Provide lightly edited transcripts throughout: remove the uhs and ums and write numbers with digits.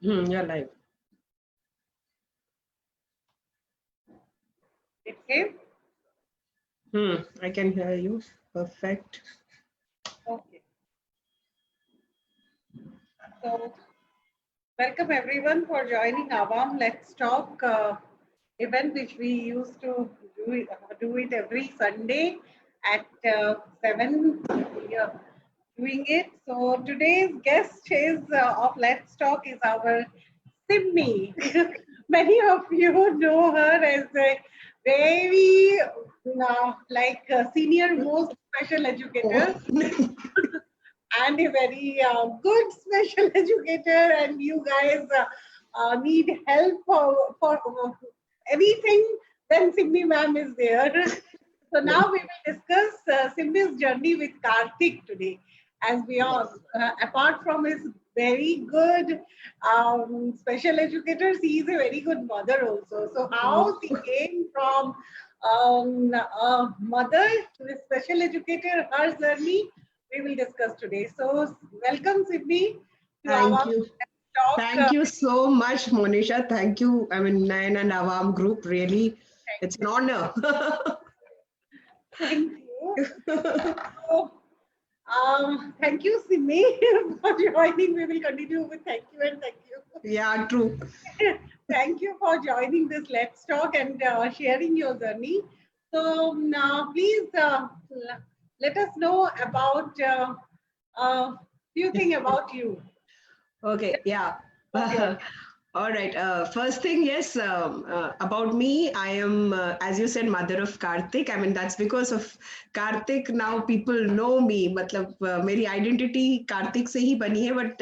You're live. Okay. I can hear you. Perfect. Okay. So, welcome everyone for joining Awam Let's Talk event, which we used to do it every Sunday at 7. We are doing it. So, today's guest is of Let's Talk is our Simmi. Many of you know her as a very senior most special educator and a very good special educator, and you guys need help for anything, then Simmi ma'am is there. So now we will discuss Simmi's journey with Karthik today. As we all, apart from his very good special educators, he is a very good mother also. So how he came from mother to a special educator, her journey, we will discuss today. So welcome, Simmi, to Thank our you. talk. Thank you so much, Monisha. Thank you. I mean, Nayan and Awam group, really, it's an honor. Thank you. So, thank you, Simmi, for joining. We will continue with thank you and thank you. Yeah, true. Thank you for joining this Let's Talk and sharing your journey. So now, please let us know about few things about you. Okay, yeah. About your- All right. First thing, yes, about me, I am, as you said, mother of Karthik. I mean, that's because of Karthik. Now people know me. मतलब मेरी identity Karthik से ही बनी है. But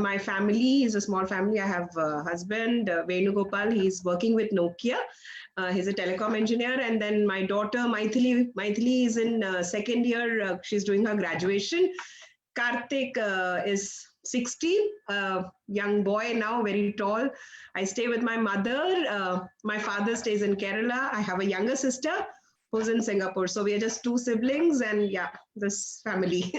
my family is a small family. I have a husband, Venugopal. He's working with Nokia. He's a telecom engineer, and then my daughter Maithili. Maithili is in second year. She's doing her graduation. Karthik is 16, young boy now, very tall. I stay with my mother. My father stays in Kerala. I have a younger sister who's in Singapore. So we are just two siblings, and yeah, this family.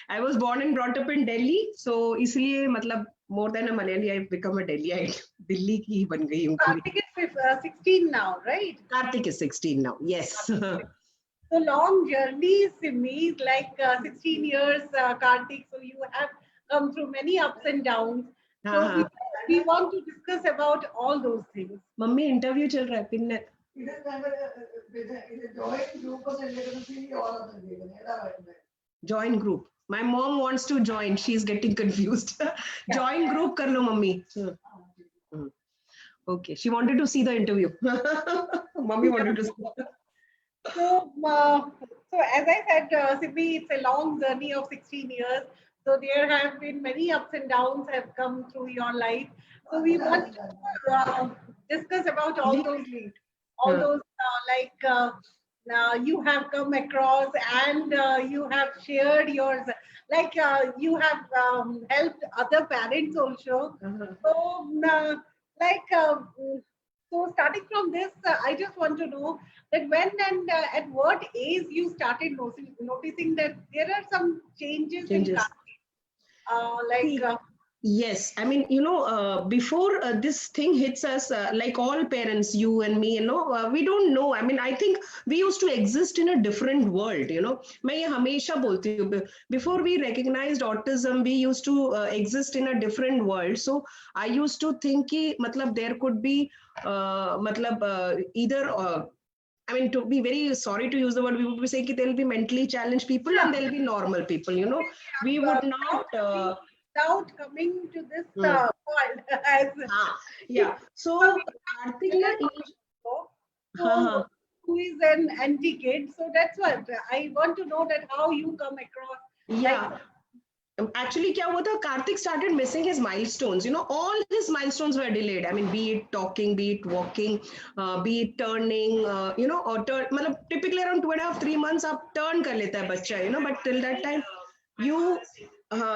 I was born and brought up in Delhi. So इसलिए मतलब more than a Malayali, I've become a Delhiite. Delhi की ही बन गई हूँ पूरी. Karthik is 16 now, right? Karthik is 16 now. Yes. So long journey, Simmi, like 16 years, Karthik. So you have come through many ups and downs. So we want to discuss about all those things. Mummy interview चल रहा है pin join group. My mom wants to join. She's getting confused. Join group kar lo, mummy. Okay. She wanted to see the interview. Mummy wanted to see. So, so as I said, Simmi, it's a long journey of 16 years. So there have been many ups and downs have come through your life. So we want to discuss about all those you have come across and you have shared yours, you have helped other parents also. So like so starting from this, I just want to know that when and at what age you started noticing that there are some changes. In See, yes, I mean, before this thing hits us, like all parents, you and me, we don't know. I mean, I think we used to exist in a different world, मैं ये हमेशा बोलती हूँ, before we recognized autism, we used to exist in a different world. So I used to think कि मतलब there could be either I mean, to be very sorry to use the word, we would be saying that there will be mentally challenged people and there will be normal people, we would not without coming to this world as yeah. So Karthik who is an anti-kid, so that's what I want to know, that how you come across. Yeah. Actually, क्या हुआ था? Karthik started missing his milestones. All his milestones were delayed. I mean, be it talking, be it walking, be it turning, or turn. मतलब typically around 2.5, 3 months आप turn कर लेता है बच्चा, but till that time,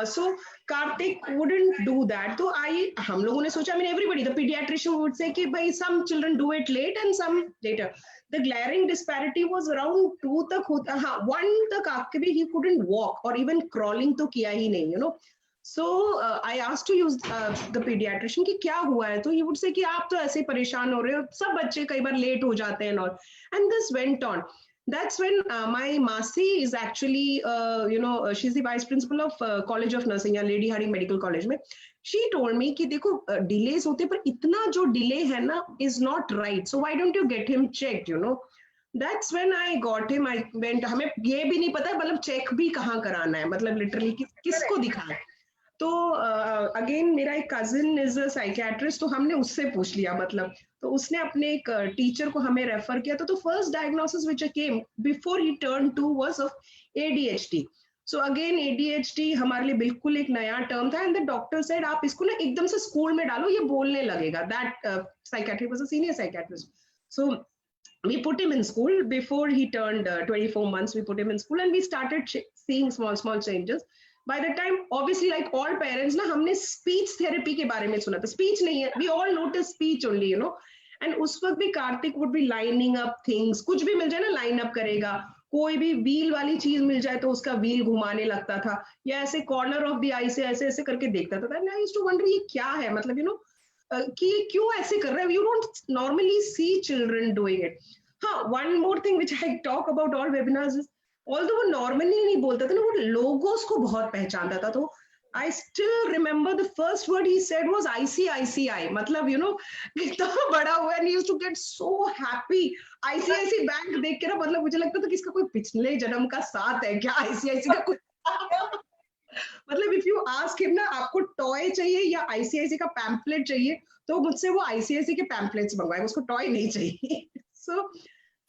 so Karthik wouldn't do that. So हम लोगों ने सोचा, I mean, everybody, the pediatrician would say कि भाई some children do it late and some later. The glaring disparity was around 2 तक होता. 1 तक आके भी he couldn't walk or even crawling तो किया ही नहीं, So I asked to use the pediatrician कि क्या हुआ है, तो he would say कि आप तो ऐसे परेशान हो रहे हो, सब बच्चे कई बार लेट हो जाते हैं और and this went on. That's when my Masi is actually she's the vice principal of College of Nursing या Lady Hardinge Medical College में. She told me कि देखो delays होते पर इतना जो delay है ना is not right. So why don't you get him checked, you know? That's when I got him. I went. हमें ये भी नहीं पता मतलब चेक भी कहाँ कराना है, मतलब लिटरली किसको दिखाना है. तो अगेन मेरा एक कजिन इज अ साइकियाट्रिस्ट, तो हमने उससे पूछ लिया, मतलब तो उसने अपने एक टीचर को हमें रेफर किया. तो first diagnosis which came before he turn 2 was of ADHD. So again ADHD हमारे लिए बिल्कुल एक नया टर्म था एंड द डॉक्टर सेड आप इसको ना एकदम से स्कूल में डालो, ये बोलने लगेगा. That psychiatrist was a senior psychiatrist. So we put him in school before he turned 24 months. We put him in school and we started seeing small changes. By the time, obviously, like all parents ना हमने speech therapy के बारे में सुना था. Speech नहीं है, we all notice speech only, you know. And उस वक्त भी Kartik would be lining up things. कुछ भी मिल जाए ना line up करेगा. कोई भी व्हील वाली चीज मिल जाए तो उसका व्हील घुमाने लगता था, या ऐसे कॉर्नर ऑफ द आई से ऐसे ऐसे करके देखता था. And I used to wonder ये क्या है, मतलब you know कि क्यों ऐसे कर रहे हैं. You don't normally see children doing it. हाँ, one more thing which I talk about all webinars is although वो normally नहीं बोलता था ना, वो logos को बहुत पहचानता था. तो I still remember the first word he said was ICICI. मतलब you know कितना बड़ा हुआ, and he used to get so happy. ICICI bank देख के ना, मतलब मुझे लगता था कि इसका कोई पिछले जन्म का साथ है क्या, ICICI का कुछ. मतलब इफ यू आस्क हिम ना आपको टॉय चाहिए या ICICI का पैम्पलेट चाहिए, तो मुझसे वो ICICI के पैम्पलेट्स मंगवाएगा, उसको टॉय नहीं चाहिए. So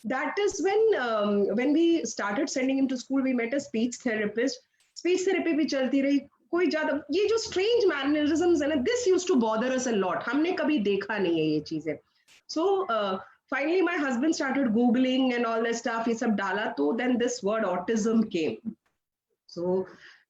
that is when we started sending him to school. We met a speech therapist. Speech therapy भी चलती रही. कोई ज्यादा ये जो strange mannerisms है ना, this used to bother us a lot. हमने कभी देखा नहीं है ये चीजें. So finally my husband started googling and all that stuff. ये सब डाला तो then this word autism came. So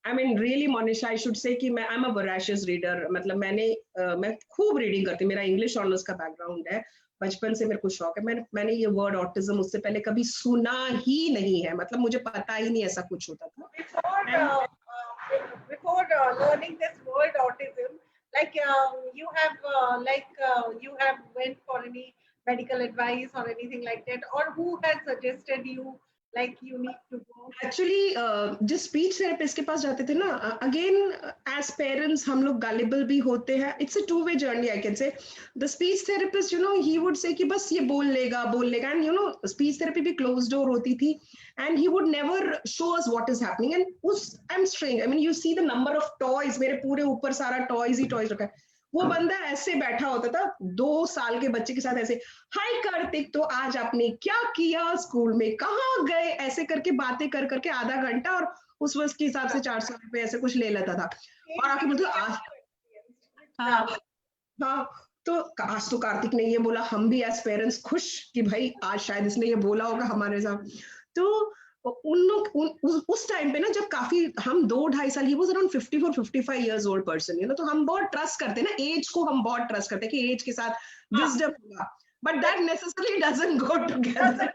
I mean really Monisha, I should say कि I'm a voracious reader. मतलब मैं खूब रीडिंग करती हूँ. मेरा इंग्लिश ऑनर्स का बैकग्राउंड है, बचपन से मेरे को शौक है. मैंने ये वर्ड ऑटिज्म उससे पहले कभी सुना ही नहीं है, मतलब मुझे पता ही नहीं ऐसा कुछ होता था. Before learning this word autism, like you have went for any medical advice or anything like that, or who has suggested you like you need to go? Actually जिस स्पीच थेरेपिस्ट के पास जाते थे ना, अगेन एज पेरेंट्स हम लोग gullible भी होते हैं. It's a 2-way journey I can say. The speech therapist you know he would say कि बस ये बोल लेगा. And you know speech therapy भी क्लोज डोर होती थी and he would never show us what is happening. And उस I am strange, I mean you see the number of toys, मेरे पूरे ऊपर सारा टॉयज ही टॉयज रखा है. वो बंदा ऐसे बैठा होता था 2 साल के बच्चे के साथ, ऐसे हाय कार्तिक तो आज आपने क्या किया स्कूल में, कहाँ गए, ऐसे करके बातें कर करके आधा घंटा, और उस वक्त के हिसाब से 400 रुपए ऐसे कुछ ले लेता था. और आके मतलब आज हाँ तो आज तो कार्तिक ने ये बोला, हम भी एज पेरेंट्स खुश कि भाई आज शायद इसने ये बोला होगा हमारे साथ. तो उन लोग उस टाइम पे ना जब काफी हम 2-2.5 साल, he was around 54-55 years old person, you know. तो हम बहुत ट्रस्ट करते हैं ना, एज को हम बहुत ट्रस्ट करते हैं कि एज के साथ विजडम होगा, but that necessarily doesn't go together.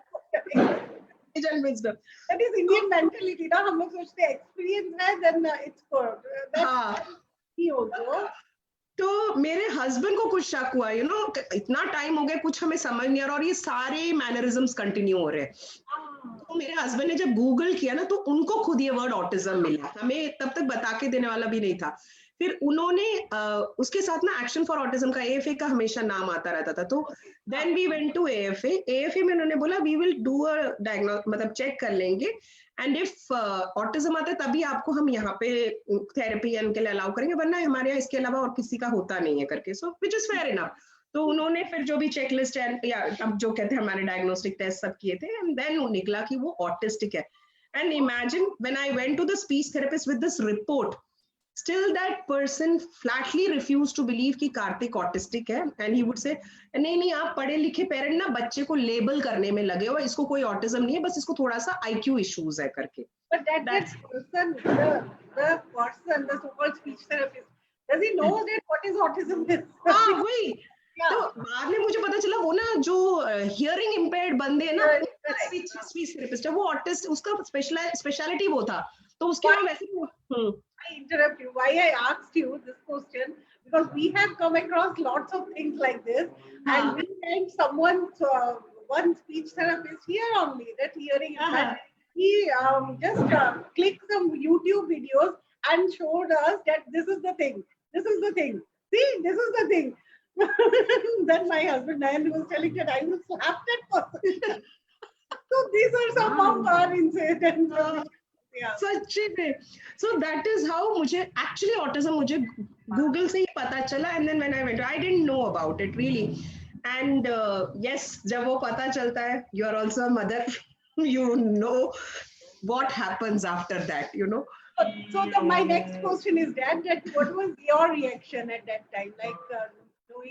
Age and wisdom, that is Indian mentality ना. हम लोग सोचते हैं एक्सपीरियंस है then it's good. हाँ ही होगा. तो मेरे हस्बैंड को कुछ शक हुआ, यू नो इतना टाइम हो गया कुछ हमें समझ नहीं आ रहा और ये सारे मैनरिज्म्स कंटिन्यू हो रहे हैं. तो मेरे हस्बैंड ने जब गूगल किया ना, तो उनको खुद ये वर्ड ऑटिज्म मिला. हमें तब तक बता के देने वाला भी नहीं था. फिर उन्होंने उसके साथ ना एक्शन फॉर ऑटिज्म का AFA का हमेशा नाम आता रहता था. तो then we went to AFA में उन्होंने बोला we will do a diagnose, मतलब चेक कर लेंगे, एंड इफ ऑटिज्म आता है तभी आपको हम यहाँ पे थेरेपी के लिए अलाउ करेंगे, वरना हमारे यहाँ इसके अलावा और किसी का होता नहीं है करके. सो विच इज फेयर इनफ. तो उन्होंने फिर जो भी चेकलिस्ट है या अब जो कहते हैं हमारे डायग्नोस्टिक टेस्ट सब किए थे, एंड देन निकला कि वो ऑटिस्टिक है. And imagine when I went to the speech therapist with this report, still that person flatly refused to believe कि कार्तिक ऑटिस्टिक है. एंड ही वुड से नहीं आप पढ़े लिखे पेरेंट ना बच्चे को लेबल करने में लगे हो, इसको कोई ऑटिज्म नहीं है, बस इसको थोड़ा सा IQ इश्यूज है करके. But that person, the so-called speech therapist, does he know that what is autism is? हाँ वही. तो बाद में मुझे पता चला वो ना जो हियरिंग इम्पेयर्ड बंदे हैं ना, स्पीच थेरेपिस्ट है, वो ऑटिस्ट, उसका स्पेशलिटी वो था तो उसके बाद वैसे I interrupt you. Why I asked you this question, because we have come across lots of things like this, and we had someone, one speech therapist here only, that hearing impact. He just clicked some YouTube videos and showed us that this is the thing. This is the thing. See, this is the thing. Then my husband Nayan was telling that I will slap that person. So these are some of our incidents. Yeah. सच्ची में. So that is how मुझे actually autism मुझे Google से ही पता चला, and then when I went, I didn't know about it really. And yes, जब वो पता चलता है, you are also a mother, you know what happens after that, you know. So my next question is that what was your reaction at that time? Like,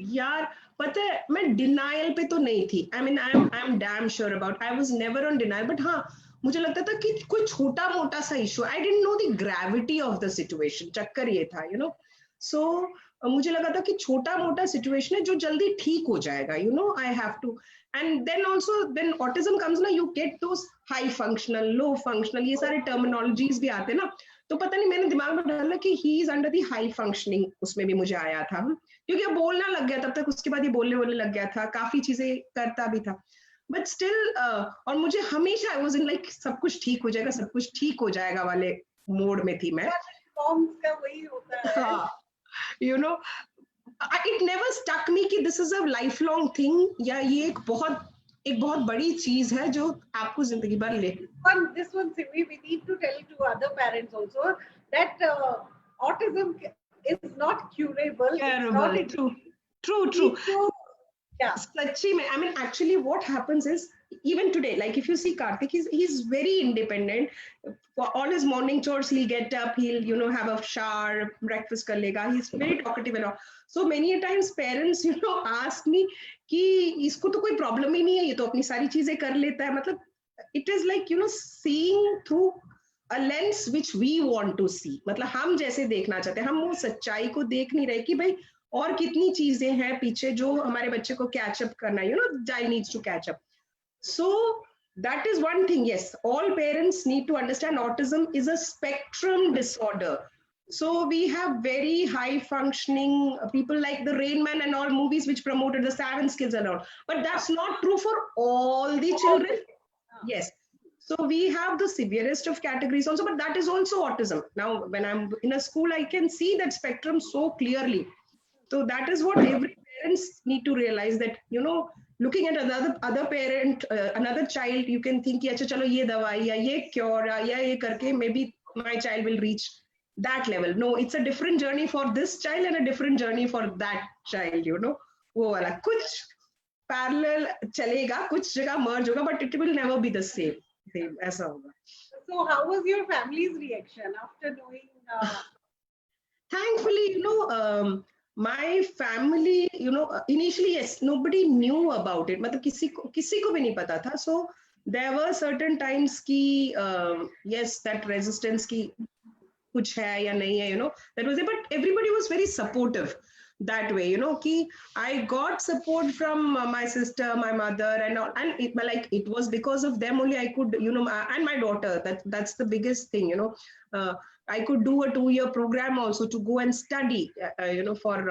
यार पता है मैं denial पे तो नहीं थी. I mean I'm damn sure about. I was never on denial, but हाँ मुझे लगता था कि कोई छोटा मोटा सा issue. I didn't know the gravity of the situation. चक्कर ये था, you know. So मुझे लगा था कि छोटा मोटा सिचुएशन है जो जल्दी ठीक हो जाएगा, you know. I have to. And then also when autism comes ना, you get those high functional, low functional, ये सारे terminologies भी आते ना. तो पता नहीं मैंने दिमाग में डाला कि he is under the high functioning, उसमें भी मुझे आया था, क्योंकि अब बोलना लग गया तब तक, उसके बाद ये बोलने लग गया था, काफी चीजें करता भी था, बट स्टिल और मुझे हमेशा आई वाज इन लाइक सब कुछ ठीक हो जाएगा, सब कुछ ठीक हो जाएगा वाले मोड में थी मैं. मॉम्स का वही होता है. हाँ, you know, it never stuck me कि this is a life long thing, या ये एक बहुत बड़ी चीज है जो आपको जिंदगी भर ले. This one, we need to tell to other parents also that autism is not curable. True. Yeah. Sachi mein, I mean, actually, what happens is, even today, like if you see Karthik, he's very independent. For all his morning chores, he'll get up, he'll, you know, have a shower, breakfast kar lega. He's very talkative and all. So many a times parents, you know, ask me कि इसको तो कोई problem ही नहीं है, ये तो अपनी सारी चीजें कर लेता है. मतलब it is like, you know, seeing through a lens which we want to see. मतलब हम जैसे देखना चाहते हैं, हम वो सच्चाई को देख नहीं रहे कि भाई और कितनी चीजें हैं पीछे जो हमारे बच्चे को कैच अप करना है, you know, child needs to catch up. So that is one thing. Yes, all parents need to understand autism is a spectrum disorder. So we have very high functioning people like the Rain Man and all movies which promoted the 7 skills and all, but that's not true for all the children. Yes. So we have the severest of categories also, but that is also autism. Now, when I'm in a school, I can see that spectrum so clearly. So that is what every parents need to realize, that, you know, looking at other parent, another child, you can think, अच्छा चलो ये दवाई या ये cure या ये करके maybe my child will reach that level. No, it's a different journey for this child and a different journey for that child, you know. वो वाला कुछ parallel चलेगा, कुछ जगह merge होगा, but it will never be the same. ऐसा होगा. So how was your family's reaction after knowing? Thankfully, you know, my family, you know, initially, yes, nobody knew about it. मतलब किसी को भी नहीं पता था. So there were certain times कि yes, that resistance की कुछ है या नहीं है, you know, that was it. But everybody was very supportive that way, you know, कि I got support from my sister, my mother, and all, and it was because of them only I could, you know, and my daughter. That's the biggest thing, you know. I could do a 2-year program also to go and study, you know, for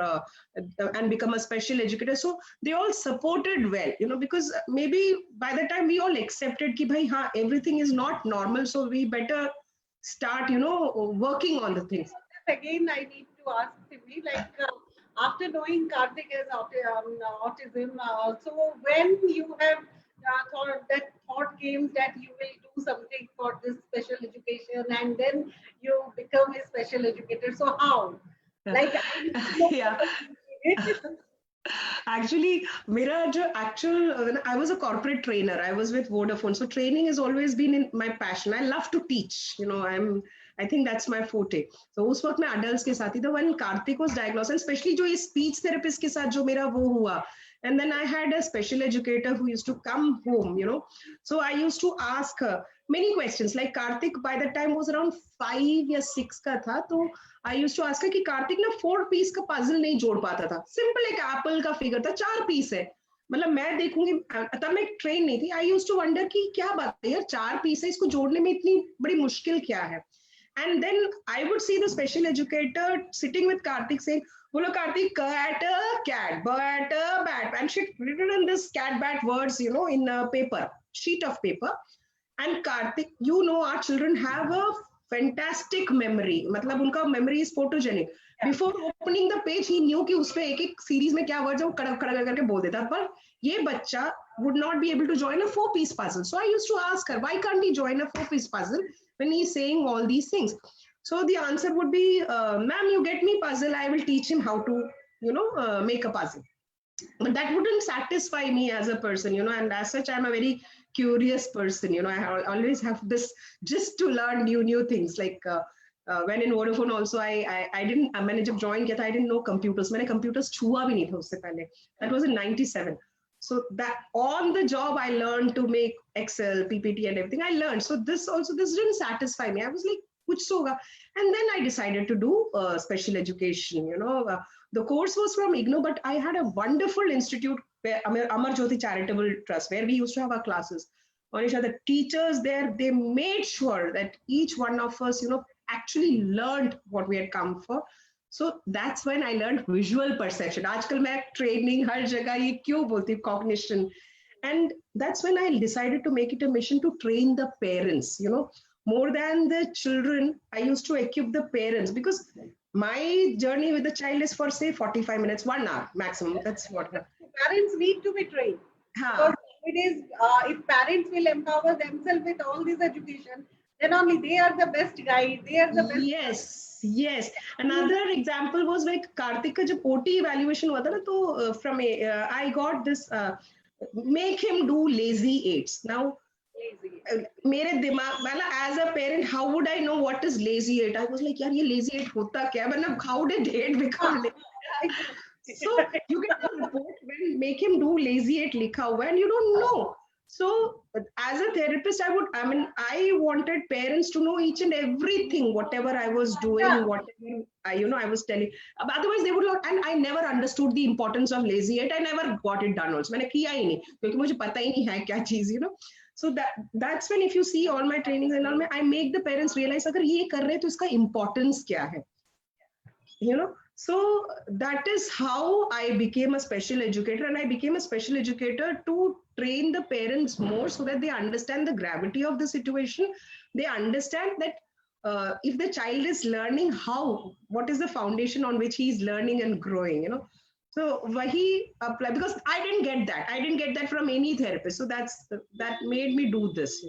and become a special educator. So they all supported well, you know, because maybe by the time we all accepted कि भाई हाँ, everything is not normal, so we better start, you know, working on the things. Again, I need to ask Simi, like after knowing Karthik has autism, also when you have thought came that you will do something for this special education, and then you become a special educator. So how? Like, yeah. Actually, I was a corporate trainer. I was with Vodafone. So training has always been in my passion. I love to teach. You know, I think that's my forte. So उस वक्त मैं adults के साथ ही था when Karthik was diagnosed, and especially जो ये speech therapist के साथ जो मेरा वो हुआ. And then I had a special educator who used to come home, you know. So I used to ask her many questions. Like Karthik by the time was around 5 or 6 का था, तो I used to ask her कि Karthik ना 4 piece का puzzle नहीं जोड़ पाता था. Simple एक apple का figure था, 4 piece है. मतलब मैं देखूंगी, तब मैं ट्रेन नहीं थी. I used to wonder कि क्या बात है यार, 4 piece है, इसको जोड़ने में इतनी बड़ी मुश्किल क्या है. And then I would see the special educator sitting with Karthik saying, Bolo Karthik, cat, cat, bat, bat. And she'd written in this cat, bat words, in a paper, sheet of paper. And Karthik, our children have a fantastic memory. मतलब उनका memory is photogenic. Before opening the page, he knew कि उसपे एक series में क्या words है वो कड़क कड़क करके बोल देता. पर ये बच्चा would not be able to join a 4-piece puzzle. So I used to ask her, why can't he join a 4-piece puzzle when he's saying all these things? So the answer would be, ma'am, you get me puzzle, I will teach him how to, make a puzzle. But that wouldn't satisfy me as a person, and as such, I'm a very curious person. I always have this just to learn new things. Like when in Vodafone also, I didn't, मैंने जब join किया था, I didn't know computers. मैंने computers छुआ भी नहीं था उससे पहले. That was in 97. So that on the job, I learned to make Excel, PPT and everything I learned. So this didn't satisfy me. I was like, kuch so hoga. And then I decided to do special education, the course was from IGNOU, but I had a wonderful institute, Amar Jyoti Charitable Trust, where we used to have our classes. Monisha, the teachers there, they made sure that each one of us, actually learned what we had come for. So that's when I learned visual perception. आजकल मैं training हर जगह ये क्यों बोलती हूँ, cognition. And that's when I decided to make it a mission to train the parents, more than the children. I used to equip the parents, because my journey with the child is for say 45 minutes, 1 hour maximum. That's what. Parents need to be trained. Because it is, if parents will empower themselves with all this education, then only they are the best guide. They are the best. Yes. Another example was like Karthik ka jab OT evaluation hua tha na, to from I got this make him do lazy 8s. Now, मेरे दिमाग मतलब as a parent, how would I know what is lazy 8? I was like, यार ये lazy 8 होता क्या? मतलब how did 8 become lazy? So you get a report when make him do lazy 8 लिखा हुआ and you don't know. So as a therapist, I wanted parents to know each and everything, whatever I was doing, whatever I was telling. Otherwise, they would not. And I never understood the importance of lazy 8. I never got it done also. मैंने किया ही नहीं, क्योंकि मुझे पता ही नहीं है क्या चीज, So that's when, if you see all my trainings and all, I make the parents realize अगर ये कर रहे हैं तो इसका importance क्या है, So that is how I became a special educator, and I became a special educator to train the parents more so that they understand the gravity of the situation. They understand that if the child is learning, what is the foundation on which he is learning and growing, So wahi apply, because I didn't get that. I didn't get that from any therapist. So that made me do this,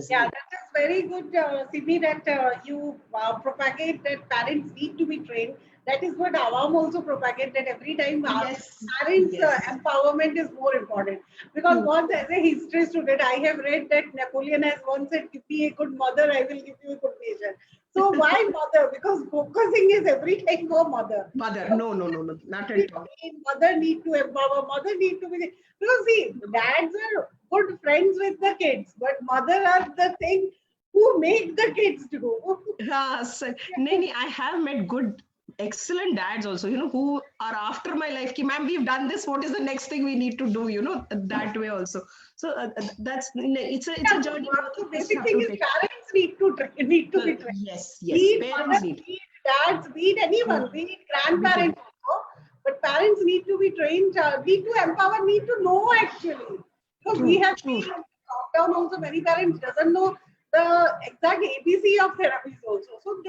Yeah, that is very good, Simi, that you propagate that parents need to be trained. That is what Awam also propagate, that every time parents empowerment is more important. Because once as a history student, I have read that Napoleon has once said, give me a good mother, I will give you a good nation. So why mother? Because focusing is every time for mother. Mother, no, not at all. Mother need to empower, mother need to be, because see, dads are good friends with the kids, but mother are the thing who make the kids do. I have met good, excellent dads also, who are after my life. Ki, ma'am, we've done this. What is the next thing we need to do? That way also. So that's it's a journey. The basic thing is parents need to be trained. Yes. Be it parents, be it dads, be it anyone, be it grandparents also. But parents need to be trained, need to empower, need to know actually. Because we have seen in lockdown also, many parents doesn't know the exact ABC of therapies also. So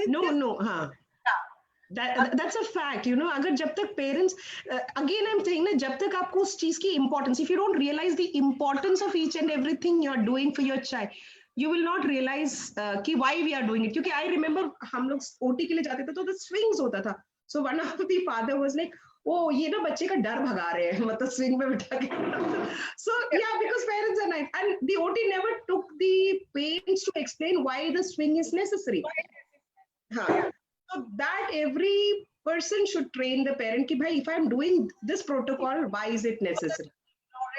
that's a fact, अगर जब तक parents, again I'm saying ना, जब तक आपको उस चीज की importance, if you don't realize the importance of each and everything you're doing for your child, you will not realize कि why we are doing it. क्योंकि I remember हम लोग OT के लिए जाते थे तो the swings होता था. So one of the father was like, oh, ये ना बच्चे का डर भगा रहे हैं, मतलब swing में बिठा के. So because parents are nice, and the OT never took the pains to explain why the swing is necessary. So that every person should train the parent, कि भाई, if I'm doing this protocol, why is it necessary?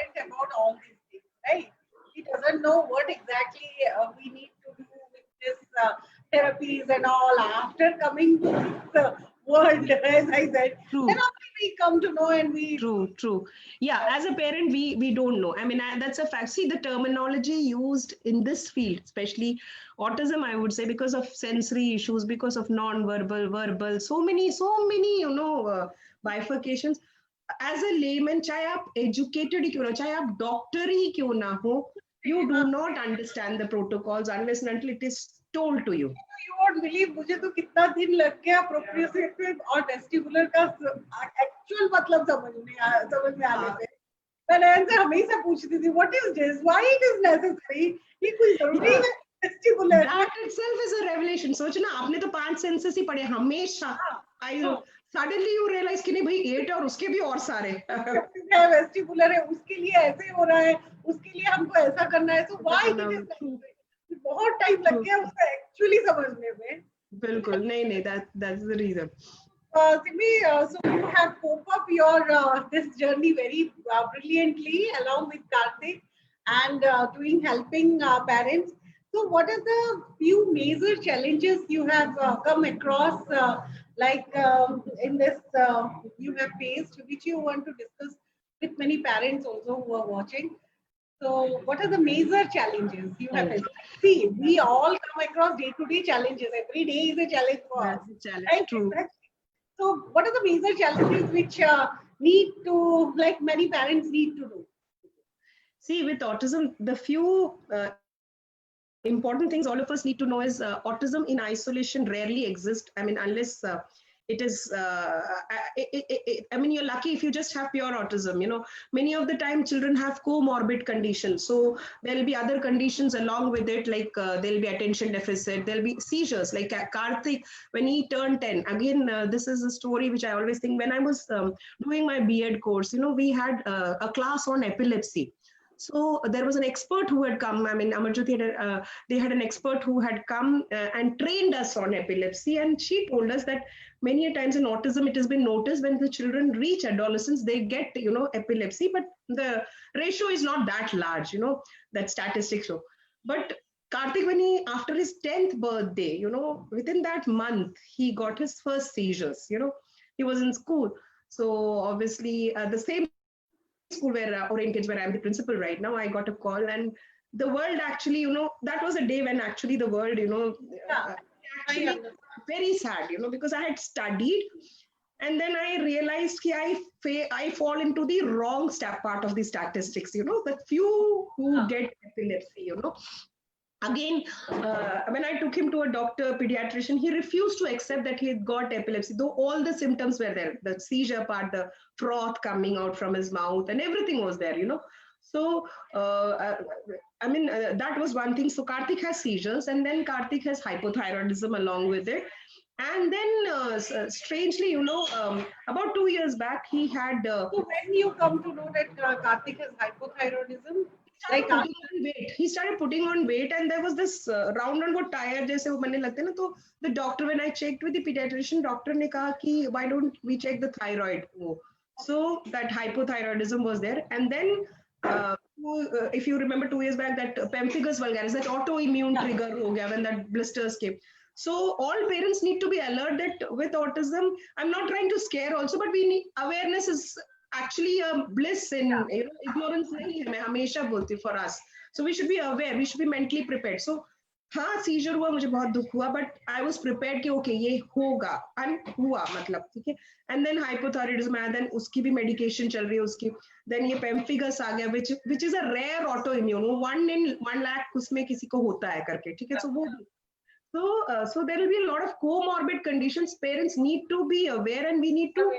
Ignorant about all these things, right? He doesn't know what exactly we need to do with this therapies and all. After coming to this world, as I said, then we come to know and we. True. Yeah, as a parent, we don't know. I mean, that's a fact. See, the terminology used in this field, especially autism, I would say, because of sensory issues, because of non-verbal, verbal, so many, bifurcations. As a layman, चाहे आप educated ही क्यों ना, चाहे आप doctor ही क्यों ना हो, you do not understand the protocols unless and until it is told to you. You won't believe मुझे तो कितना दिन लग गया proprioceptive और vestibular का actual मतलब समझ में आने पे। मैं नयन से हमेशा पूछती थी what is this, why it is necessary, ये कोई जरूरी है vestibular। That itself is a revelation. सोचना आपने तो 5 सेंसस ही पढ़े हमेशा। Suddenly you realize कि नहीं भाई 8 और उसके भी और सारे है वेस्टिबुलर है, उसके लिए ऐसे हो रहा है, उसके लिए हमको ऐसा करना है, so why it is necessary? बहुत टाइम लग गया उसको एक्चुअली समझने में। बिल्कुल नहीं that's the reason. Simi, so you have cope up your this journey very brilliantly along with Karthik and doing helping parents. So what are the few major challenges you have come across in this you have faced, which you want to discuss with many parents also who are watching? So what are the major challenges you have faced? See, we all come across day-to-day challenges. Every day is a challenge for us. That's a challenge. Right? True. So what are the major challenges which need to, like many parents need to do? See, with autism, the few important things all of us need to know is autism in isolation rarely exists. I mean, unless it is, I mean, you're lucky if you just have pure autism. Many of the time children have comorbid conditions. So there'll be other conditions along with it, like there'll be attention deficit, there'll be seizures. Like Karthik, when he turned 10, again, this is a story which I always think when I was doing my B.Ed course, we had a class on epilepsy. So there was an expert who had come. I mean, Amarjyoti they had an expert who had come and trained us on epilepsy, and she told us that many a times in autism it has been noticed when the children reach adolescence they get epilepsy, but the ratio is not that large. That statistics show. But Karthik, when he after his 10th birthday, within that month he got his first seizures. He was in school, so obviously the same school where Orient Kids, where I'm the principal right now, I got a call, and the world actually, that was a day when actually the world, actually very sad, because I had studied, and then I realized I fall into the wrong part of the statistics. The few who get epilepsy. Again, when I took him to a doctor, pediatrician, he refused to accept that he had got epilepsy, though all the symptoms were there. The seizure part, the froth coming out from his mouth, and everything was there, So, that was one thing. So Karthik has seizures, and then Karthik has hypothyroidism along with it. And then, strangely, about 2 years back, he had... so when you come to know that Karthik has hypothyroidism, he started putting on weight, and there was this round and वो tire जैसे वो बनने लगते ना, तो the doctor, when I checked with the pediatrician, doctor ने कहा कि why don't we check the thyroid? So that hypothyroidism was there, and then if you remember 2 years back, that pemphigus vulgaris, that autoimmune trigger हो गया when that blisters came. So all parents need to be alert that with autism, I'm not trying to scare also, but we need awareness is actually a bliss in ignorance nahi hai, main hamesha bolti for us. So we should be aware, we should be mentally prepared. So हाँ scissor हुआ, मुझे बहुत दुख हुआ, but I was prepared कि okay ये होगा, and हुआ मतलब ठीक है. And then hypothyroidism आया, then उसकी भी medication चल रही है उसकी. Then ये pemphigus आ गया, which is a rare autoimmune. 1 in 1 lakh उसमें किसी को होता है करके, ठीक है. So वो so there will be a lot of comorbid conditions. Parents need to be aware, and we need to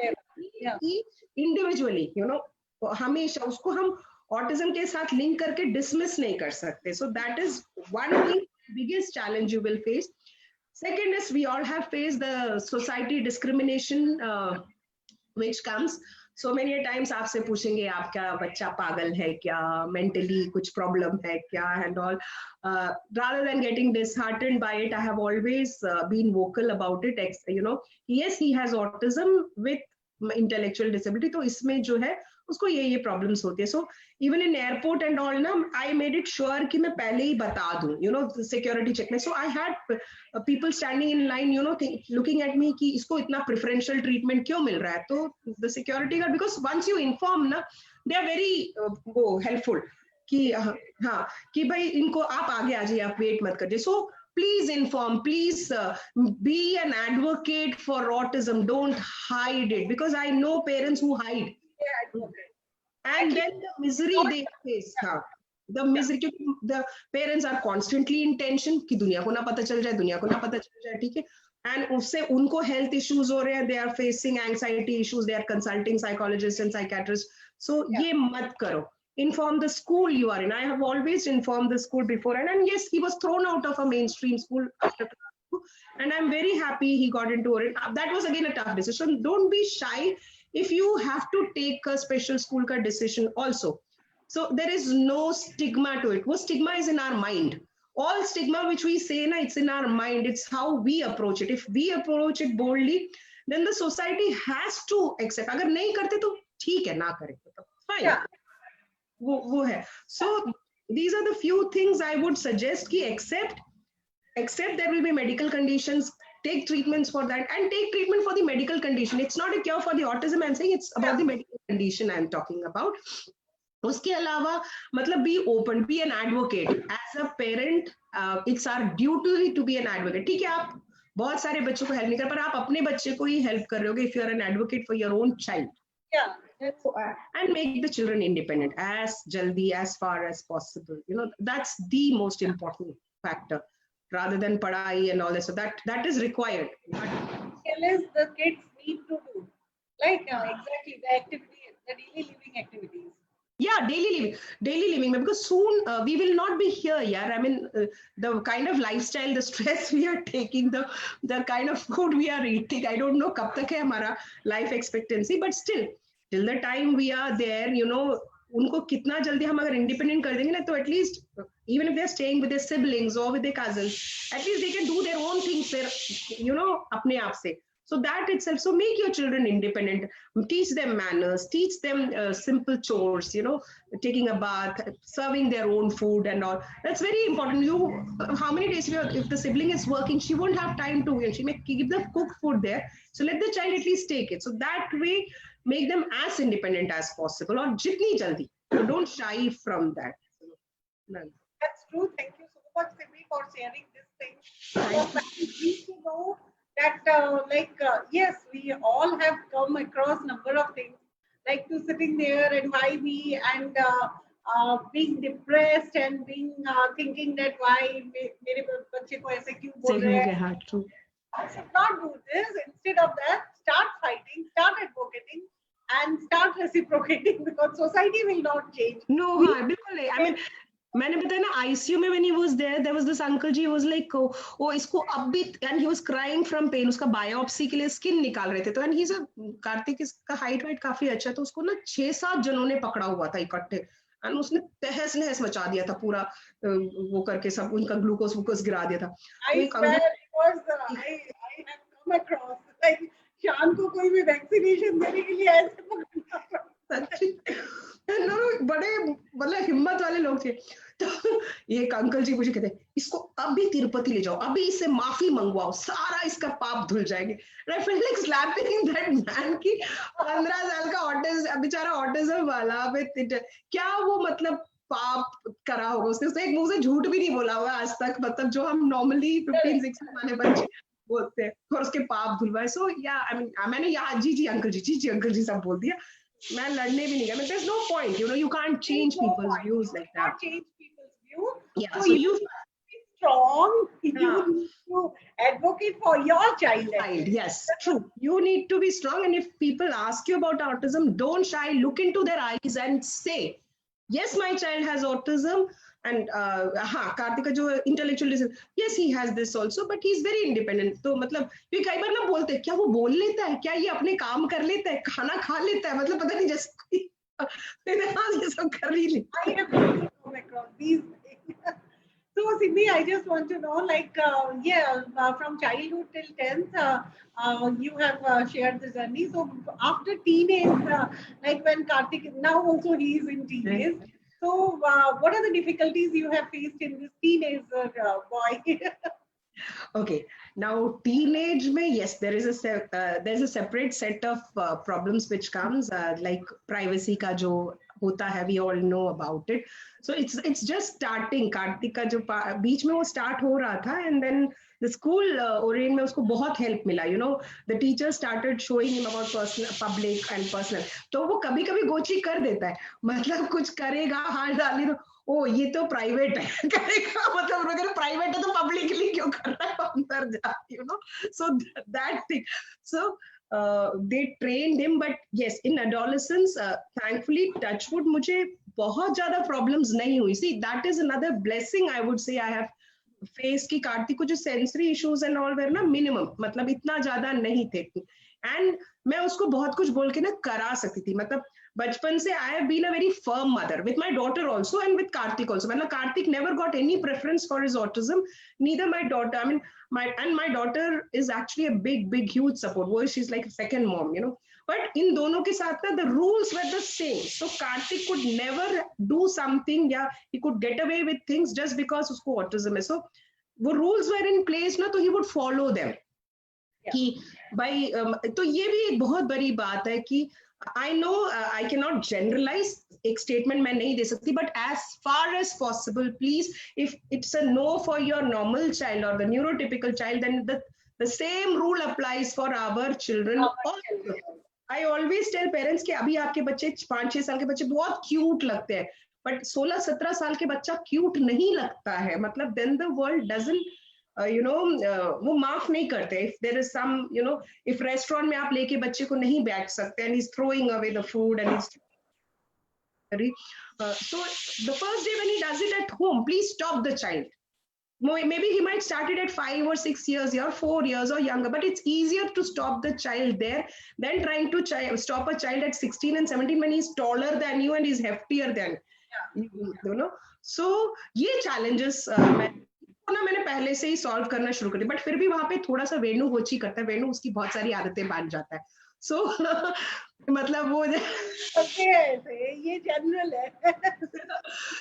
each individually, हमेशा उसको हम autism के साथ link करके dismiss नहीं कर सकते. So that is one thing, biggest challenge you will face. Second is we all have faced the society discrimination which comes. So many times आपसे पूछेंगे आपका बच्चा पागल है क्या, mentally कुछ problem है क्या, and all. Rather than getting disheartened by it, I have always been vocal about it. Yes, he has autism with intellectual disability. तो इसमें जो है उसको ये प्रॉब्लम्स होती है. So even in airport and all ना, आई मेड इट श्योर कि मैं पहले ही बता दूं, यू नो, सिक्योरिटी चेक में. So I had people standing in line, you know, looking at me कि इसको इतना प्रेफरेंशियल ट्रीटमेंट क्यों मिल रहा है. तो the security guard, because once you inform ना, दे आर वेरी वो हेल्पफुल कि हाँ कि भाई इनको आप आगे आ जाइए, आप वेट मत करिए. सो please inform, please be an advocate for autism. Don't hide it, because I know parents who hide. And then the misery they face. The misery, the parents are constantly in tension कि दुनिया को ना पता चल जाए, दुनिया को ना पता चल जाए, ठीक है. And उससे उनको health issues हो रहे हैं, they are facing anxiety issues, they are consulting psychologists and psychiatrists. So ये मत करो. Inform the school you are in. I have always informed the school before, and yes, he was thrown out of a mainstream school after, and I'm very happy he got into it. That was again a tough decision. Don't be shy if you have to take a special school ka decision also. So there is no stigma to it. What stigma is in our mind. All stigma which we say, na, it's in our mind. It's how we approach it. If we approach it boldly, then the society has to accept. अगर नहीं करते तो ठीक है, ना करें तो fine. Yeah. वो है. So these are the few things I would suggest कि accept there will be medical conditions, take treatments for that, and take treatment for the medical condition. It's not a cure for the autism I'm saying, it's about the medical condition I'm talking about. उसके अलावा मतलब be open, be an advocate. As a parent, it's our duty to be an advocate. ठीक है, आप बहुत सारे बच्चों को हेल्प नहीं कर, पर आप अपने बच्चे को ही हेल्प कर रहे होगे if you are an advocate for your own child. Yeah. And make the children independent as jaldi, as far as possible. You know, that's the most important factor, rather than padai and all this. So that is required. Skills the kids need to do, like exactly the activity, the daily living activities. Yeah, daily living, because soon we will not be here. Yeah, I mean, the kind of lifestyle, the stress we are taking, the kind of food we are eating. I don't know kab tak hai hamara life expectancy, but still, till the time we are there, you know, उनको कितना जल्दी हम अगर independent कर देंगे ना, तो at least even if they are staying with their siblings or with their cousins, at least they can do their own things there, you know, अपने आप से. So that itself, so make your children independent, teach them manners, teach them simple chores, you know, taking a bath, serving their own food and all. That's very important. How many days if the sibling is working, she won't have time to, she may keep the cooked food there. So let the child at least take it. So that way, make them as independent as possible, or jitni jaldi. So don't shy from that. That's true. Thank you so much, Simi, for sharing this thing. I need to know that yes, we all have come across number of things, like to sitting there and why me, and being depressed and being thinking that why mere bachche ko aise kyun bol rahe hain. True. I should not do this. Instead of that, start fighting, start advocating, and start reciprocating, because society will not change. No, बिल्कुल. I mean, मैंने बताया ना, ICU में when he was there was this uncle ji, was like, oh इसको अब भी, and he was crying from pain. उसका biopsy के लिए skin निकाल रहे थे, तो and he's a कार्तिक, इसका height weight काफी अच्छा, तो उसको ना 6-7 जनों ने पकड़ा हुआ था इकट्ठे, and उसने तहस नहस मचा दिया था पूरा, वो करके सब उनका ग्लूकोज गिरा दिया था. I swear it was I have come across, like शान को कोई भी वैक्सीनेशन देने के लिए ऐसे पकड़ना. No, बड़े मतलब हिम्मत वाले लोग थे. तो ये एक अंकल जी मुझे कहते, इसको अभी तिरुपति ले जाओ, अभी इससे माफी मंगवाओ, सारा इसका पाप धुल जाएंगे. And I felt like slapping that man की 15 साल का ऑटिज्म, बेचारा ऑटिज्म वाला, क्या वो मतलब पाप करा होगा उसने. एक मुंह से झूठ भी नहीं बोला हुआ आज तक, मतलब जो हम नॉर्मली 15-16 वाले बच्चे बोलते हैं, और उसके पाप धुलवाए. सो या आई मीन, मैंने यहाँ जी अंकल जी सब बोल दिया. मैं लड़ने भी नहीं गया. There's no point, you know, you can't change people's views like that. Change people's view. Yeah, so so you be strong. You need to advocate for your child. Yes, true. You need to be strong, and if people ask you about autism, don't shy. Look into their eyes and say, yes, my child has autism. And Kartik जो intellectual disease, yes, he has this also, but he's very independent. तो मतलब ये कई बार ना बोलते हैं, क्या वो बोल लेता है, क्या ये अपने काम कर लेता है, खाना खा लेता है, मतलब पता नहीं, जैसे ये सब कर ही ले. I have come across these things. So, Sydney, I just want to know, like, from childhood till 10th, you have shared the journey. So, after teenage, like when Karthik, now also he is in teenage. So, what are the difficulties you have faced in this teenager boy? Okay, now teenage mein, yes, there's a separate set of problems which comes like privacy ka jo hota hai, we all know about it. So it's just starting. Kartik का जो बीच में वो start हो रहा था, and then the school Oren में उसको बहुत help मिला. You know, the teacher started showing him about personal, public and personal. तो वो कभी कभी गोची कर देता है, मतलब कुछ करेगा हाथ डाली तो ओ ये तो प्राइवेट है करेगा, मतलब अगर प्राइवेट है तो पब्लिकली क्यों कर रहा है अंदर जा, you know. So that thing. So they trained him, but yes, in adolescence, thankfully, touchwood, मुझे बहुत ज्यादा problems नहीं हुई. See, that is another blessing I would say I have faced कि कार्तिक को जो sensory issues and all were ना minimum, मतलब इतना ज्यादा नहीं थे. And मैं उसको बहुत कुछ बोल के ना करा सकती थी, मतलब बचपन से I have been a very firm mother with my daughter also and with Karthik also. मतलब Karthik never got any preference for his autism, neither my daughter. I mean, my daughter is actually a big huge support. वो she's like a second mom, you know. But in दोनों के साथ ना the rules were the same. So Karthik could never do something या he could get away with things just because उसको autism है. So वो rules were in place ना, तो he would follow them. कि भाई तो ये भी एक बहुत बड़ी बात है कि I know I cannot generalize, एक statement मैं नहीं दे सकती, but as far as possible, please, if it's a no for your normal child or the neurotypical child, then the same rule applies for our children. I always tell parents कि अभी आपके बच्चे 5-6 साल के बच्चे बहुत क्यूट लगते हैं, but 16-17 साल के बच्चा क्यूट नहीं लगता है, मतलब then the world doesn't वो माफ नहीं करते. If there is some, if restaurant में आप लेके बच्चे को नहीं बैठ सकते and he's throwing away the food and he's so the first day when he does it at home, please stop the child. Maybe he might start it at 5 or 6 years or 4 years or younger, but it's easier to stop the child there than trying to stop a child at 16 and 17 when he's taller than you and he's heftier than you. So ये challenges ना मैंने पहले से ही solve करना शुरू कर दिया, but फिर भी वहां पे थोड़ा सा वेणु होची करता है. वेणु उसकी बहुत सारी आदतें बांध जाता है. सो मतलब वो ये जनरल है.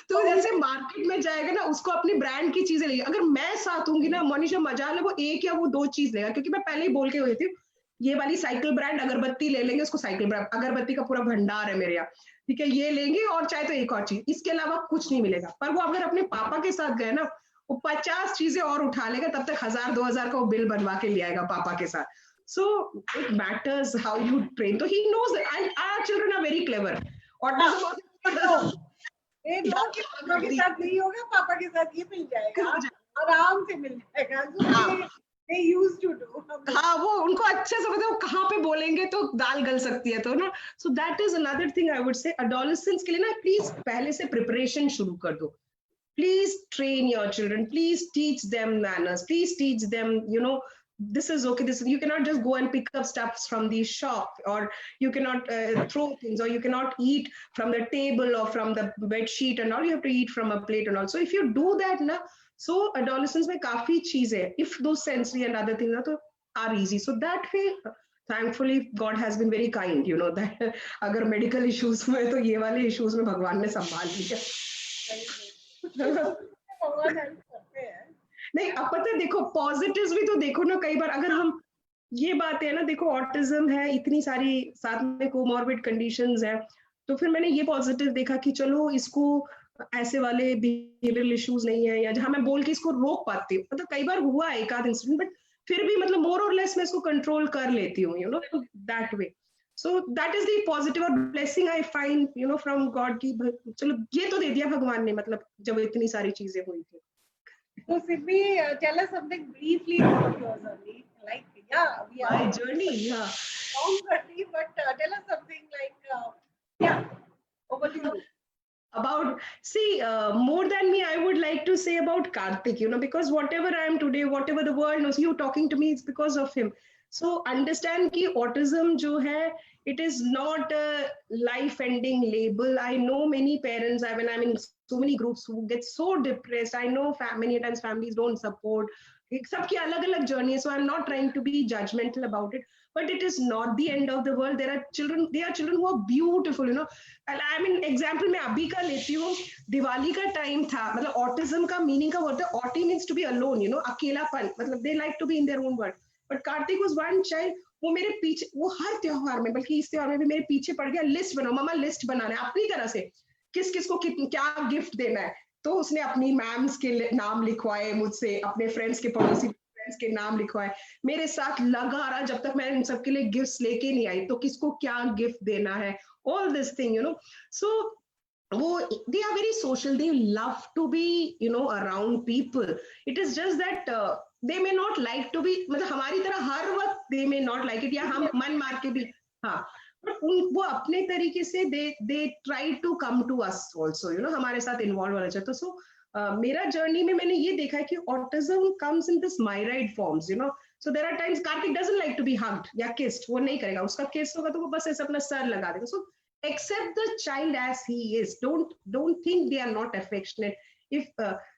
तो जैसे मार्केट में जाएगा ना, उसको अपनी ब्रांड की चीजें लेगी. अगर मैं साथ हूंगी ना मोनिशा, मजा ले, वो एक या वो 2 चीज लेगा, क्योंकि मैं पहले ही बोल के हुई थी ये वाली साइकिल ब्रांड अगरबत्ती ले लेंगे, उसको साइकिल ब्रांड अगरबत्ती का पूरा भंडार है मेरे यहाँ, ठीक है, ये लेंगे और चाहे तो एक और चीज, इसके अलावा कुछ नहीं मिलेगा. पर वो अगर अपने पापा के साथ गए ना, वो 50 चीजें और उठा लेगा, तब तक 1000-2000 का वो बिल बनवा के ले आएगा पापा के साथ. So it matters how you train. So he knows that, and our children are very clever. और पापा के साथ नहीं होगा, पापा के साथ ये मिल जाएगा, आराम से मिल जाएगा. They used to do. हाँ, वो उनको अच्छे से पता है वो कहाँ पे बोलेंगे तो दाल गल सकती है, तो ना. So that is another thing I would say. Adolescents के लिए ना please पहले से preparation शुरू कर दो. Please train your children. Please teach them manners. Please teach them, this is okay. You cannot just go and pick up stuff from the shop, or you cannot throw things, or you cannot eat from the table or from the bed sheet and all. You have to eat from a plate and all. So if you do that, na, so adolescence में काफी चीजें, if those sensory and other things are easy. So that way, thankfully, God has been very kind. That अगर medical issues में, तो ये वाले issues में भगवान ने संभाल लिया. नहीं, अब पता है, देखो पॉजिटिव्स भी तो देखो ना. कई बार अगर हम ये बात है ना, देखो ऑटिज्म है, इतनी सारी साथ में कोमॉर्बिड कंडीशंस है, तो फिर मैंने ये पॉजिटिव देखा कि चलो इसको ऐसे वाले बिहेवियरल इश्यूज नहीं है, या जहां मैं बोल के इसको रोक पाती हूँ. मतलब कई बार हुआ है एक आध इंसिडेंट, बट फिर भी मतलब मोर और लेस मैं इसको कंट्रोल कर लेती हूँ, that way. So that is the positive or blessing I find, from God की चलो ये तो दे दिया भगवान ने, मतलब जब इतनी सारी चीजें हुई थी. So Sydney, tell us something briefly about your journey. Like, we are my journey, long journey, but tell us something like, over to you. About, see, more than me, I would like to say about Karthik, because whatever I am today, whatever the world knows, you talking to me, it's because of him. So understand कि autism जो है, it is not a life-ending label. I know many parents, when I'm in so many groups who get so depressed. I know many times families don't support. सबकी अलग अलग journey है, so I'm not trying to be judgmental about it, but it is not the end of the world. There are children who are beautiful, you know. I mean, example मैं अभी का लेती हूँ. दिवाली का टाइम था, मतलब autism का meaning का होता है, auti means to be alone, you know, अकेलापन, मतलब they like to be in their own world. But Karthik was one child, वो मेरे पीछे, वो हर त्योहार में, बल्कि इस त्योहार में भी मेरे पीछे पड़ गया, लिस्ट बनाओ मम्मा, लिस्ट बनाना है अपनी तरह से, किस किस को क्या गिफ्ट देना है. तो उसने अपनी मैम्स के नाम लिखवाए मुझसे, अपने फ्रेंड्स के पड़ोसी फ्रेंड्स के नाम लिखवाए, मेरे साथ लगा रहा जब तक मैं इन सबके लिए गिफ्ट्स लेके नहीं आई. तो किसको क्या गिफ्ट देना है, all this thing, you know. So वो they are very social, they love to be, you know, around people. It is just that they may not like to be, मतलब हमारी तरह हर वक्त they may not like it, या हम मन मार के भी, हाँ, बट वो अपने तरीके से they try to come to us also, you know, हमारे साथ इन्वॉल्व होना चाहिए. तो मेरा जर्नी में मैंने ये देखा है कि autism comes in this myriad forms, you know. So there are times Karthik doesn't like to be hugged या kissed, वो नहीं करेगा. उसका kiss होगा तो वो बस ऐसे अपना सर लगा देगा. So accept the child as he is. Don't think they are not affectionate. If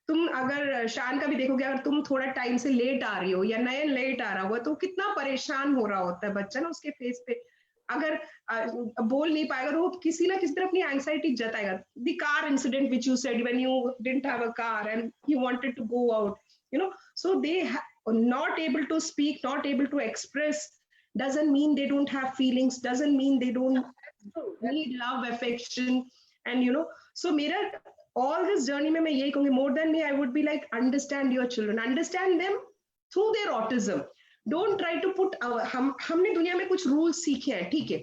तुम अगर शान का भी देखोगे, अगर तुम थोड़ा टाइम से लेट आ रही हो या नया लेट आ रहा हो, तो कितना परेशान हो रहा होता है बच्चा ना, उसके फेस पे. अगर बोल नहीं पाएगा तो वो किसी ना किसी तरह अपनी एंग्जाइटी जताएगा. The car incident which you said when you didn't have a car and you wanted to go out, you know. So they not able to speak, not able to express, doesn't mean they don't have feelings, doesn't mean they don't need love, affection. And you know, so mera all this journey mein main yahi kahungi, more than me I would be like, understand your children, understand them through their autism. Don't try to put हमने दुनिया में कुछ rules सीखे हैं, ठीक है,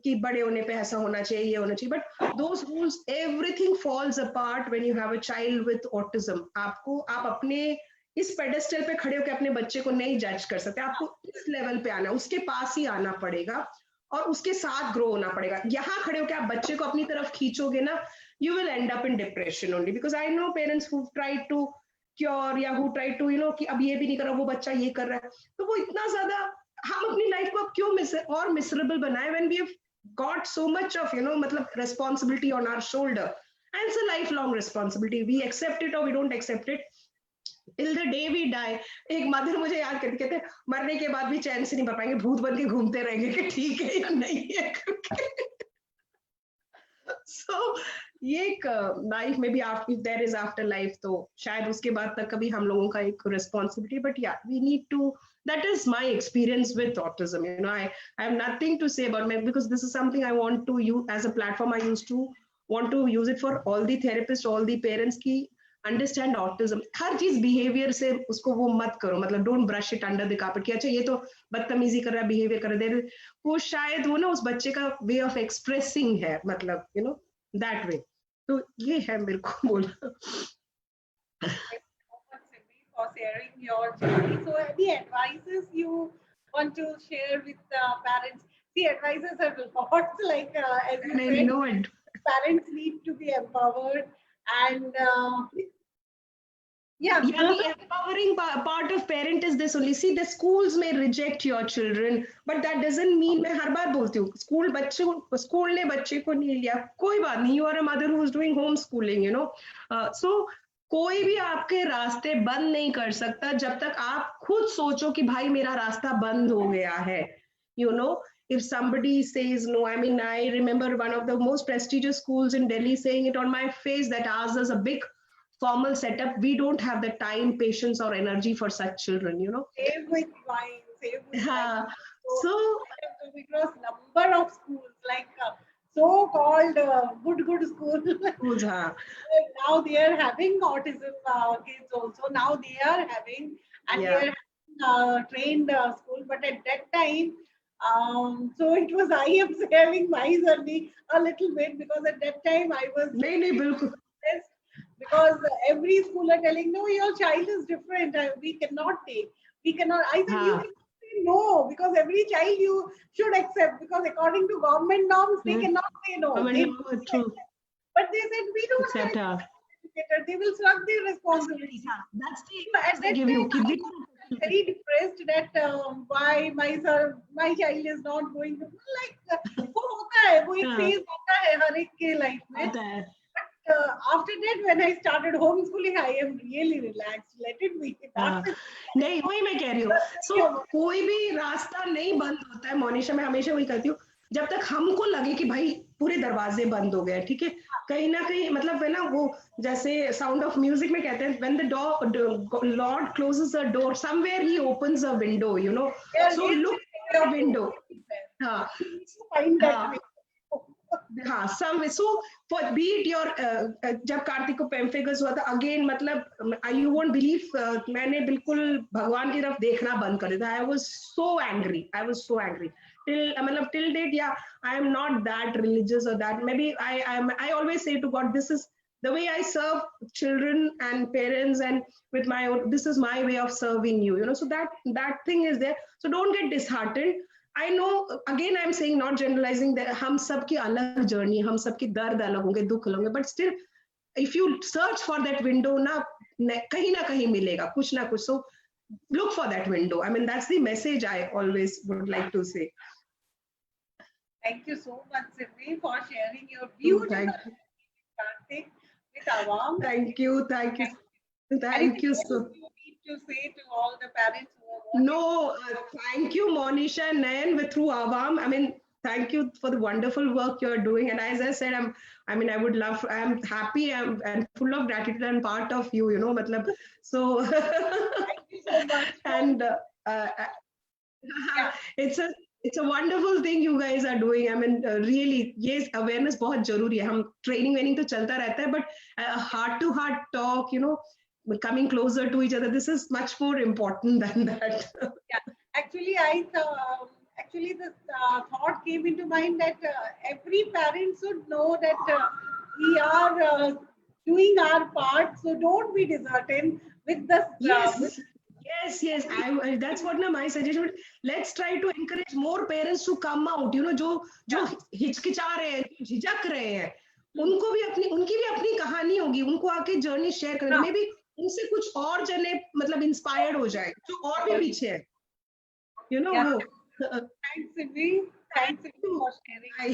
कि बड़े होने पे ऐसा होना चाहिए, ये होना चाहिए, but those rules, everything falls apart when you have a child with autism. आप अपने इस पेडेस्टल पे खड़े होकर अपने बच्चे को नहीं जज कर सकते. आपको इस लेवल पे आना, उसके पास ही आना पड़ेगा और उसके साथ ग्रो होना पड़ेगा. यहाँ खड़े होकर आप बच्चे को अपनी तरफ खींचोगे ना, you will end up in depression only, because I know parents who tried to cure या who try to, you know, कि अब ये भी नहीं कर रहा, वो बच्चा ये कर रहा है, तो वो इतना ज्यादा, हम अपनी लाइफ को अब क्यों और मिसरेबल बनाए when we have got so much of, you know, मतलब responsibility on our shoulder. And it's a lifelong responsibility. We accept it or we don't accept it till the day we die. एक mother मुझे याद करके कहते, मरने के बाद भी चैन से नहीं मर पाएंगे, भूत बन के घूमते रहेंगे कि ठीक है या नहीं है. So ये एक लाइफ में भी if there is after life, तो शायद उसके बाद तक कभी हम लोगों का एक responsibility. But yeah, we need to, that is my experience with autism. You know, I have nothing to say about me, because this is something I want to use as a platform. I used to want to use it for all the therapists, all the parents की understand autism. हर चीज behavior से उसको वो मत करो, मतलब don't brush it under the carpet कि अच्छा ये तो बदतमीजी कर रहा है, behavior कर रहा है, वो शायद वो ना उस बच्चे का way of expressing है, मतलब you know, that way. तो ये है मेरे को बोलना. For sharing your journey. So any advices you want to share with parents? The advices are lots, like as you said, parents need to be empowered, and yeah, the empowering part of parent is this only. See, the schools may reject your children, but that doesn't mean, मैं हर बार बोलती हूँ, school ने बच्चे को नहीं लिया, कोई बात नहीं, you are a mother who is doing homeschooling, you know. So कोई भी आपके रास्ते बंद नहीं कर सकता जब तक आप खुद सोचो कि भाई मेरा रास्ता बंद हो गया है. You know, if somebody says no, I mean, I remember one of the most prestigious schools in Delhi saying it on my face that ours is a big formal setup. We don't have the time, patience, or energy for such children, you know. Save with wine, save with wine. So because number of schools, like so-called good schools. Now they are having autism kids also. Now they are having, and they are having, trained school. But at that time, so it was, I am sharing my journey a little bit, because at that time I was because every school are telling, no, your child is different. We cannot take. We cannot. I said, you cannot say no, because every child you should accept, because according to government norms, they cannot say no. But they said, we don't have educator. They will shrug their responsibility. That's the at that time, I was very depressed that why my child is not going to, like, वो होता है, वो एक phase होता है हर एक के life में. after that, when I started homeschooling, I am really relaxed. Let it be. हाँ, नहीं वही मैं कह रही हूँ. So कोई भी रास्ता नहीं बंद होता है मोनिशा. मैं हमेशा वही कहती हूँ जब तक हमको लगे कि भाई पूरे दरवाजे बंद हो गए. ठीक है, कहीं ना कहीं मतलब है ना वो जैसे साउंड ऑफ म्यूजिक में कहते हैं when the Lord closes a door somewhere he opens a window, you know. So look at the window. हाँ Find that हाँ way. हाँ some so for be it your जब कार्तिक को पेम्फेगस हुआ था अगेन मतलब you won't believe मैंने बिल्कुल भगवान की तरफ देखना बंद कर दिया. I was so angry till मतलब till date. Yeah, I am not that religious or that. Maybe I always say to God, this is the way I serve children and parents, and with my own, this is my way of serving you, you know. So that thing is there. So don't get disheartened. I know, again, I'm saying, not generalizing, that हम सबकी अलग journey, हम सबके दर्द अलग होंगे, दुख अलग होंगे, but still, if you search for that window, कहीं ना कहीं मिलेगा, कुछ ना कुछ. So look for that window. I mean, that's the message I always would like to say. Thank you so much, Sydney, for sharing your beautiful Kartik with Awam. Thank you. Anything else So. you need to say to all the parents who are watching? No, thank you, Monisha and Nayan, with through Awam. I mean, thank you for the wonderful work you're doing. And as I said, I'm happy and full of gratitude and part of you, you know, matlab, so. Thank you so much. And it's a wonderful thing you guys are doing. I mean, really, yes, awareness बहुत जरूरी है. हम training तो चलता रहता है, but heart to heart talk, you know, coming closer to each other, this is much more important than that. Yeah, actually, the thought came into mind that every parent should know that we are doing our part, so don't be disheartened with the Yes. That's what my suggestion. Let's try to encourage more parents to come out. You know, जो हिचकिचा रहे हैं, झिझक रहे हैं, उनकी भी अपनी कहानी होगी. उनको आके जर्नी शेयर करें. मे बी उनसे कुछ और जने मतलब इंस्पायर्ड हो जाए जो और भी पीछे है. You know. Thanks, Sydney. Thanks for sharing.